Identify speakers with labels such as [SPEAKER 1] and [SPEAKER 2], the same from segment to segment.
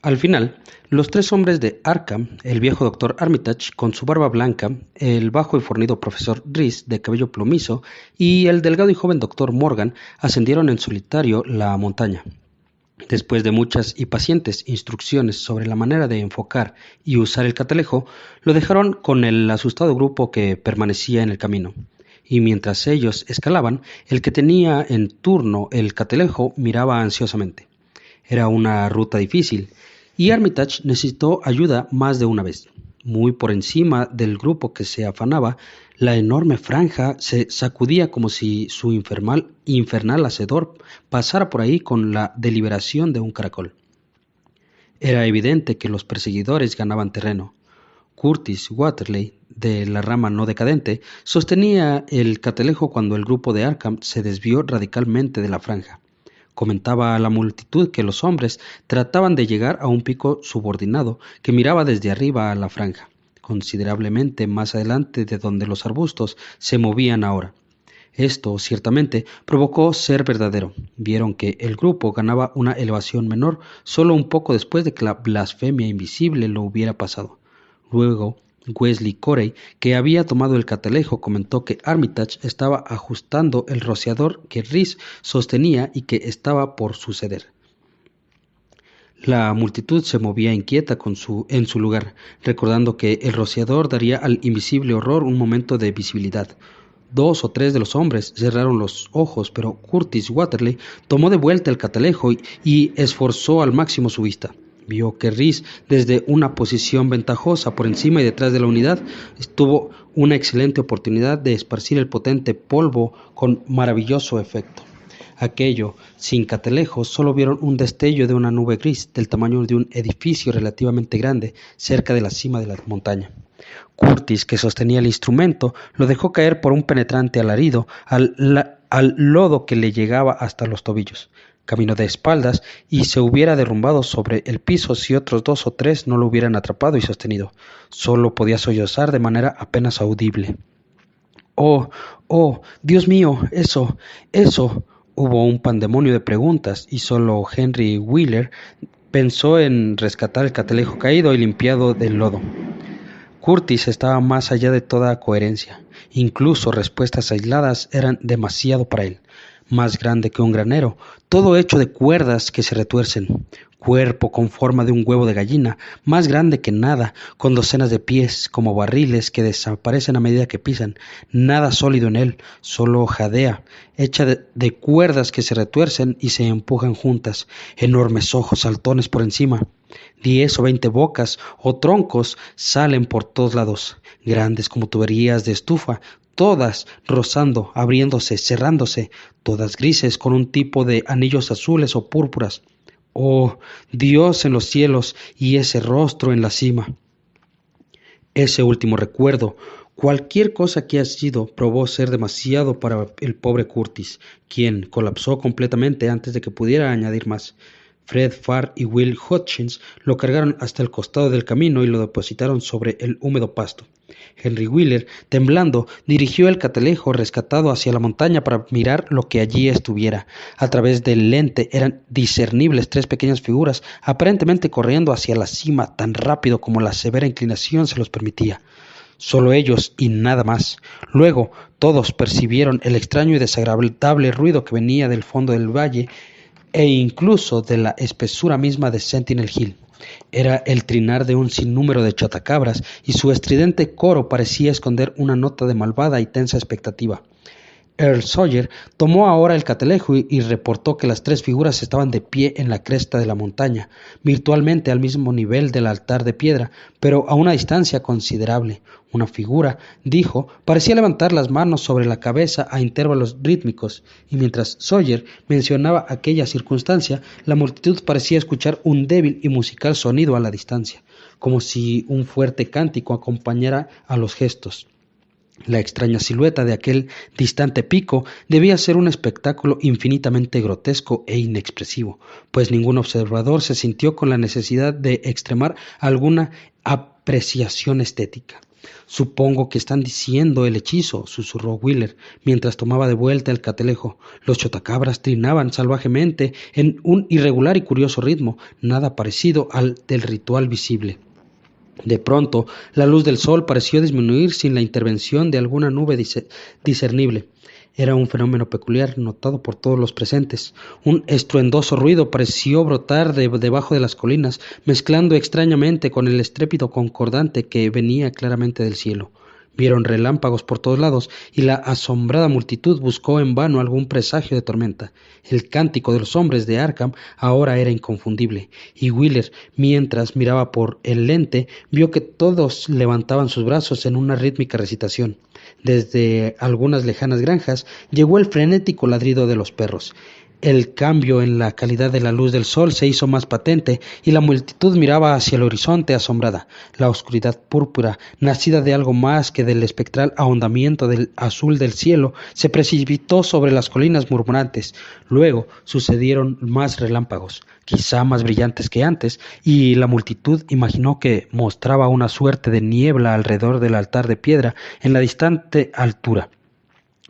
[SPEAKER 1] Al final, los tres hombres de Arkham, el viejo doctor Armitage con su barba blanca, el bajo y fornido profesor Reese de cabello plomizo y el delgado y joven doctor Morgan ascendieron en solitario la montaña. Después de muchas y pacientes instrucciones sobre la manera de enfocar y usar el catalejo, lo dejaron con el asustado grupo que permanecía en el camino. Y mientras ellos escalaban, el que tenía en turno el catalejo miraba ansiosamente. Era una ruta difícil, y Armitage necesitó ayuda más de una vez. Muy por encima del grupo que se afanaba, la enorme franja se sacudía como si su infernal hacedor pasara por ahí con la deliberación de un caracol. Era evidente que los perseguidores ganaban terreno. Curtis Watterley, de la rama no decadente, sostenía el catalejo cuando el grupo de Arkham se desvió radicalmente de la franja. Comentaba a la multitud que los hombres trataban de llegar a un pico subordinado que miraba desde arriba a la franja, considerablemente más adelante de donde los arbustos se movían ahora. Esto, ciertamente, provocó ser verdadero. Vieron que el grupo ganaba una elevación menor solo un poco después de que la blasfemia invisible lo hubiera pasado. Luego, Wesley Corey, que había tomado el catalejo, comentó que Armitage estaba ajustando el rociador que Reese sostenía y que estaba por suceder. La multitud se movía inquieta en su lugar, recordando que el rociador daría al invisible horror un momento de visibilidad. 2 o 3 de los hombres cerraron los ojos, pero Curtis Watterley tomó de vuelta el catalejo y esforzó al máximo su vista. Vio que Reese, desde una posición ventajosa por encima y detrás de la unidad, tuvo una excelente oportunidad de esparcir el potente polvo con maravilloso efecto. Aquello, sin catalejo, solo vieron un destello de una nube gris del tamaño de un edificio relativamente grande cerca de la cima de la montaña. Curtis, que sostenía el instrumento, lo dejó caer por un penetrante alarido al lodo que le llegaba hasta los tobillos. Caminó de espaldas y se hubiera derrumbado sobre el piso si otros 2 o 3 no lo hubieran atrapado y sostenido. Solo podía sollozar de manera apenas audible. ¡Oh! ¡Oh! ¡Dios mío! ¡Eso! ¡Eso! Hubo un pandemonio de preguntas y solo Henry Wheeler pensó en rescatar el catalejo caído y limpiado del lodo. Curtis estaba más allá de toda coherencia. Incluso respuestas aisladas eran demasiado para él. Más grande que un granero, todo hecho de cuerdas que se retuercen, cuerpo con forma de un huevo de gallina, más grande que nada, con docenas de pies como barriles que desaparecen a medida que pisan, nada sólido en él, solo jadea, hecha de cuerdas que se retuercen y se empujan juntas, enormes ojos saltones por encima. 10 o 20 bocas o troncos salen por todos lados, grandes como tuberías de estufa, todas rozando, abriéndose, cerrándose, todas grises con un tipo de anillos azules o púrpuras. ¡Oh, Dios en los cielos y ese rostro en la cima! Ese último recuerdo, cualquier cosa que haya sido, probó ser demasiado para el pobre Curtis, quien colapsó completamente antes de que pudiera añadir más. Fred Farr y Will Hutchins lo cargaron hasta el costado del camino y lo depositaron sobre el húmedo pasto. Henry Wheeler, temblando, dirigió el catalejo rescatado hacia la montaña para mirar lo que allí estuviera. A través del lente eran discernibles 3 pequeñas figuras, aparentemente corriendo hacia la cima tan rápido como la severa inclinación se los permitía. Solo ellos y nada más. Luego todos percibieron el extraño y desagradable ruido que venía del fondo del valle e incluso de la espesura misma de Sentinel Hill. Era el trinar de un sinnúmero de chotacabras y su estridente coro parecía esconder una nota de malvada y tensa expectativa. Earl Sawyer tomó ahora el catalejo y reportó que las 3 figuras estaban de pie en la cresta de la montaña, virtualmente al mismo nivel del altar de piedra, pero a una distancia considerable. Una figura, dijo, parecía levantar las manos sobre la cabeza a intervalos rítmicos, y mientras Sawyer mencionaba aquella circunstancia, la multitud parecía escuchar un débil y musical sonido a la distancia, como si un fuerte cántico acompañara a los gestos. La extraña silueta de aquel distante pico debía ser un espectáculo infinitamente grotesco e inexpresivo, pues ningún observador se sintió con la necesidad de extremar alguna apreciación estética. Supongo que están diciendo el hechizo, susurró Wheeler, mientras tomaba de vuelta el catalejo. Los chotacabras trinaban salvajemente en un irregular y curioso ritmo, nada parecido al del ritual visible. De pronto, la luz del sol pareció disminuir sin la intervención de alguna nube discernible. Era un fenómeno peculiar, notado por todos los presentes. Un estruendoso ruido pareció brotar debajo de las colinas, mezclando extrañamente con el estrépito concordante que venía claramente del cielo. Vieron relámpagos por todos lados, y la asombrada multitud buscó en vano algún presagio de tormenta. El cántico de los hombres de Arkham ahora era inconfundible, y Wheeler, mientras miraba por el lente, vio que todos levantaban sus brazos en una rítmica recitación. Desde algunas lejanas granjas llegó el frenético ladrido de los perros. El cambio en la calidad de la luz del sol se hizo más patente y la multitud miraba hacia el horizonte asombrada. La oscuridad púrpura, nacida de algo más que del espectral ahondamiento del azul del cielo, se precipitó sobre las colinas murmurantes. Luego sucedieron más relámpagos, quizá más brillantes que antes, y la multitud imaginó que mostraba una suerte de niebla alrededor del altar de piedra en la distante altura.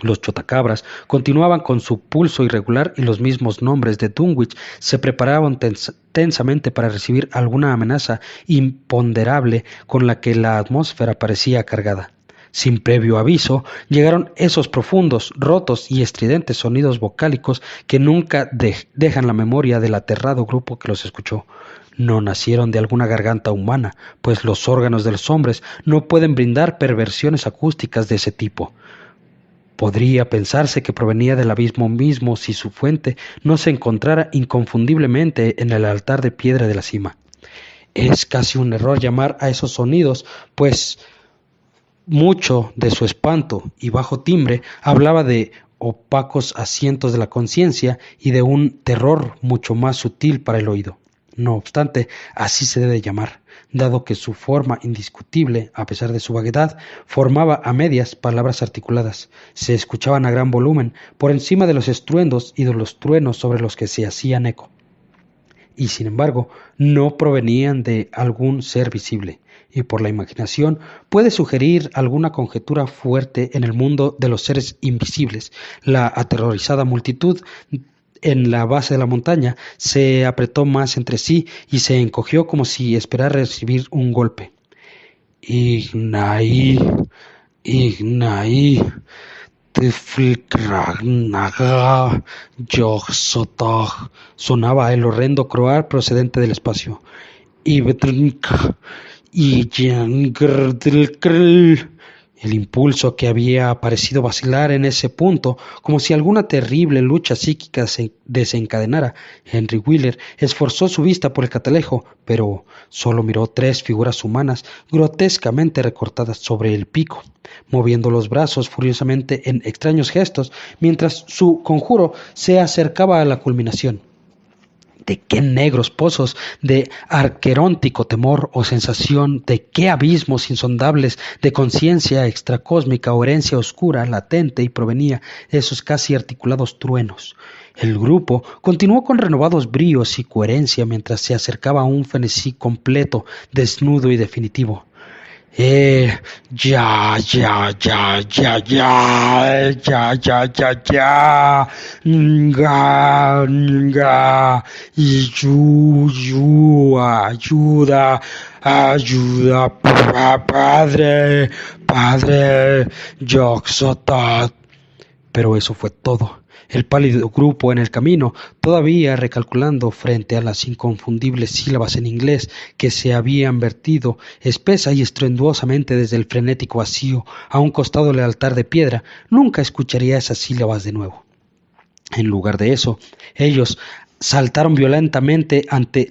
[SPEAKER 1] Los chotacabras continuaban con su pulso irregular y los mismos nombres de Dunwich se preparaban tensamente para recibir alguna amenaza imponderable con la que la atmósfera parecía cargada. Sin previo aviso, llegaron esos profundos, rotos y estridentes sonidos vocálicos que nunca dejan la memoria del aterrado grupo que los escuchó. No nacieron de alguna garganta humana, pues los órganos de los hombres no pueden brindar perversiones acústicas de ese tipo. Podría pensarse que provenía del abismo mismo si su fuente no se encontrara inconfundiblemente en el altar de piedra de la cima. Es casi un error llamar a esos sonidos, pues mucho de su espanto y bajo timbre hablaba de opacos asientos de la conciencia y de un terror mucho más sutil para el oído. No obstante, así se debe llamar, dado que su forma indiscutible, a pesar de su vaguedad, formaba a medias palabras articuladas. Se escuchaban a gran volumen, por encima de los estruendos y de los truenos sobre los que se hacían eco. Y sin embargo, no provenían de algún ser visible, y por la imaginación puede sugerir alguna conjetura fuerte en el mundo de los seres invisibles. La aterrorizada multitud en la base de la montaña se apretó más entre sí y se encogió como si esperara recibir un golpe. Ignai, Tiflikragnaga, Yoxotag, sonaba el horrendo croar procedente del espacio. Ibtrink, Iyangrdilkrl. El impulso que había parecido vacilar en ese punto, como si alguna terrible lucha psíquica se desencadenara. Henry Wheeler esforzó su vista por el catalejo, pero solo miró 3 figuras humanas grotescamente recortadas sobre el pico, moviendo los brazos furiosamente en extraños gestos, mientras su conjuro se acercaba a la culminación. ¿De qué negros pozos de arqueróntico temor o sensación, de qué abismos insondables de conciencia extracósmica o herencia oscura, latente y provenía esos casi articulados truenos? El grupo continuó con renovados bríos y coherencia mientras se acercaba a un frenesí completo, desnudo y definitivo. Ya, ya, ya, ya, ya, ya, ya, ya, ya, nga, ayuda, ayuda, padre, padre, Yoxotat. Pero eso fue todo. El pálido grupo en el camino, todavía recalculando frente a las inconfundibles sílabas en inglés que se habían vertido espesa y estruendosamente desde el frenético vacío a un costado del altar de piedra, nunca escucharía esas sílabas de nuevo. En lugar de eso, ellos saltaron violentamente ante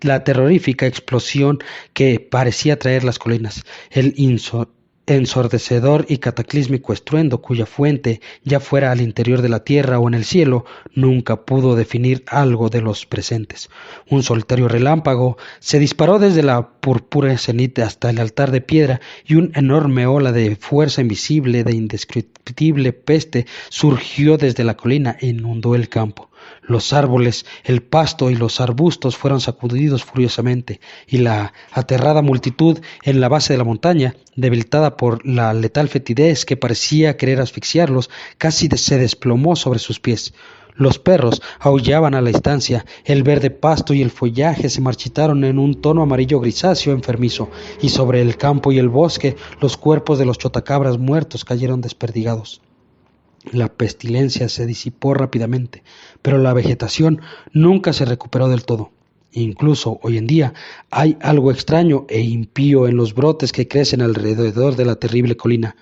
[SPEAKER 1] la terrorífica explosión que parecía traer las colinas. El ensordecedor y cataclísmico estruendo cuya fuente, ya fuera al interior de la tierra o en el cielo, nunca pudo definir algo de los presentes. Un solitario relámpago se disparó desde la purpúrea cenit hasta el altar de piedra y una enorme ola de fuerza invisible, de indescriptible peste, surgió desde la colina e inundó el campo. Los árboles, el pasto y los arbustos fueron sacudidos furiosamente, y la aterrada multitud en la base de la montaña, debilitada por la letal fetidez que parecía querer asfixiarlos, casi se desplomó sobre sus pies. Los perros aullaban a la distancia, el verde pasto y el follaje se marchitaron en un tono amarillo grisáceo enfermizo, y sobre el campo y el bosque los cuerpos de los chotacabras muertos cayeron desperdigados. La pestilencia se disipó rápidamente, pero la vegetación nunca se recuperó del todo. Incluso hoy en día hay algo extraño e impío en los brotes que crecen alrededor de la terrible colina.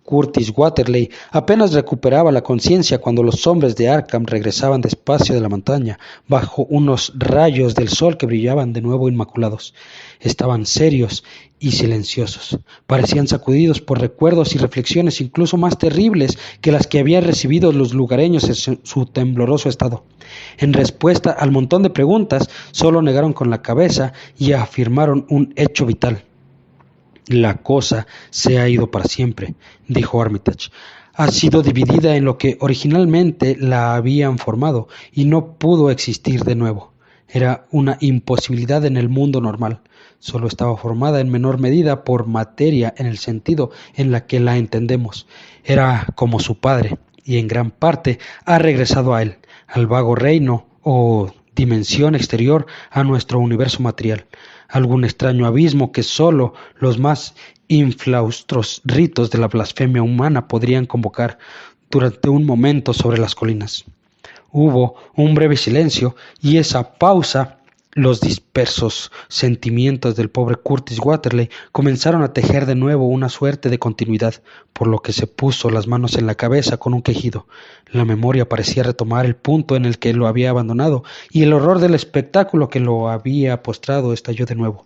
[SPEAKER 1] Curtis Watterley apenas recuperaba la conciencia cuando los hombres de Arkham regresaban despacio de la montaña, bajo unos rayos del sol que brillaban de nuevo inmaculados. Estaban serios y silenciosos. Parecían sacudidos por recuerdos y reflexiones incluso más terribles que las que habían recibido los lugareños en su tembloroso estado. En respuesta al montón de preguntas, solo negaron con la cabeza y afirmaron un hecho vital. La cosa se ha ido para siempre, dijo Armitage. Ha sido dividida en lo que originalmente la habían formado y no pudo existir de nuevo. Era una imposibilidad en el mundo normal. Solo estaba formada en menor medida por materia en el sentido en la que la entendemos. Era como su padre, y en gran parte ha regresado a él, al vago reino o dimensión exterior a nuestro universo material. Algún extraño abismo que sólo los más inflaustros ritos de la blasfemia humana podrían convocar durante un momento sobre las colinas. Hubo un breve silencio, y esa pausa, los dispersos sentimientos del pobre Curtis Watterley comenzaron a tejer de nuevo una suerte de continuidad, por lo que se puso las manos en la cabeza con un quejido. La memoria parecía retomar el punto en el que lo había abandonado, y el horror del espectáculo que lo había postrado estalló de nuevo.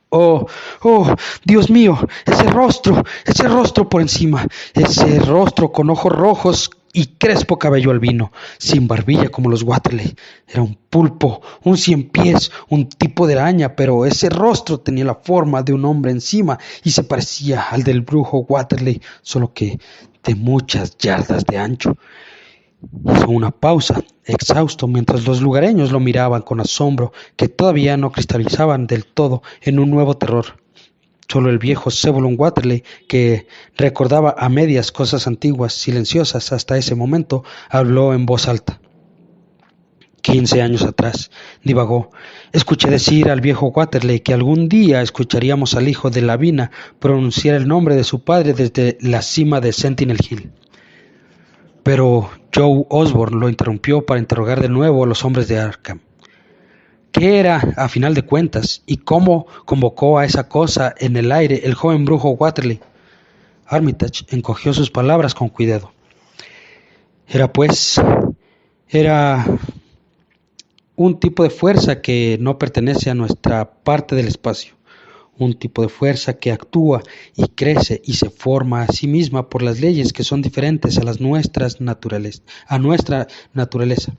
[SPEAKER 1] ¡Oh, oh, Dios mío! Ese rostro por encima, ese rostro con ojos rojos y crespo cabello albino, sin barbilla como los Watterley. Era un pulpo, un ciempiés, un tipo de araña, pero ese rostro tenía la forma de un hombre encima y se parecía al del brujo Watterley, solo que de muchas yardas de ancho. Hizo una pausa, exhausto, mientras los lugareños lo miraban con asombro que todavía no cristalizaban del todo en un nuevo terror. Solo el viejo Zebulon Watterley, que recordaba a medias cosas antiguas, silenciosas hasta ese momento, habló en voz alta. 15 años atrás, divagó, escuché decir al viejo Watterley que algún día escucharíamos al hijo de Lavina pronunciar el nombre de su padre desde la cima de Sentinel Hill. Pero Joe Osborne lo interrumpió para interrogar de nuevo a los hombres de Arkham. ¿Qué era, a final de cuentas, y cómo convocó a esa cosa en el aire el joven brujo Watterley? Armitage encogió sus palabras con cuidado. Era un tipo de fuerza que no pertenece a nuestra parte del espacio. Un tipo de fuerza que actúa y crece y se forma a sí misma por las leyes que son diferentes a nuestra naturaleza.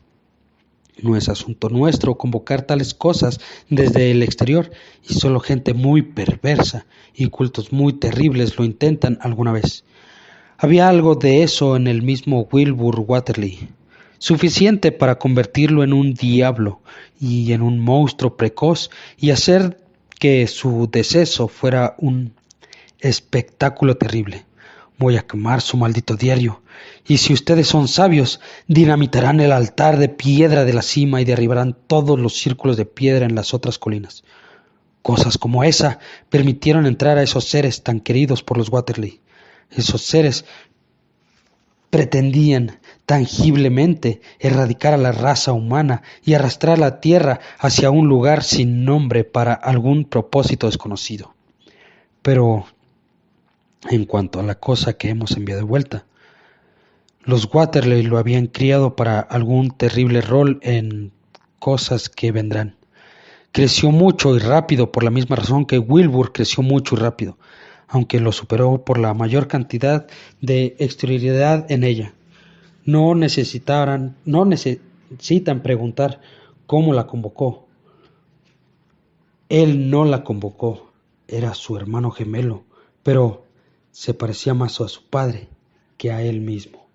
[SPEAKER 1] No es asunto nuestro convocar tales cosas desde el exterior, y solo gente muy perversa y cultos muy terribles lo intentan alguna vez. Había algo de eso en el mismo Wilbur Watterley, suficiente para convertirlo en un diablo y en un monstruo precoz y hacer que su deceso fuera un espectáculo terrible. Voy a quemar su maldito diario, y si ustedes son sabios, dinamitarán el altar de piedra de la cima y derribarán todos los círculos de piedra en las otras colinas. Cosas como esa permitieron entrar a esos seres tan queridos por los Watterley. Esos seres pretendían tangiblemente erradicar a la raza humana y arrastrar la tierra hacia un lugar sin nombre para algún propósito desconocido. Pero, en cuanto a la cosa que hemos enviado de vuelta, los Watterley lo habían criado para algún terrible rol en cosas que vendrán. Creció mucho y rápido por la misma razón que Wilbur creció mucho y rápido, aunque lo superó por la mayor cantidad de exterioridad en ella. No necesitan preguntar cómo la convocó. Él no la convocó, era su hermano gemelo, pero se parecía más a su padre que a él mismo.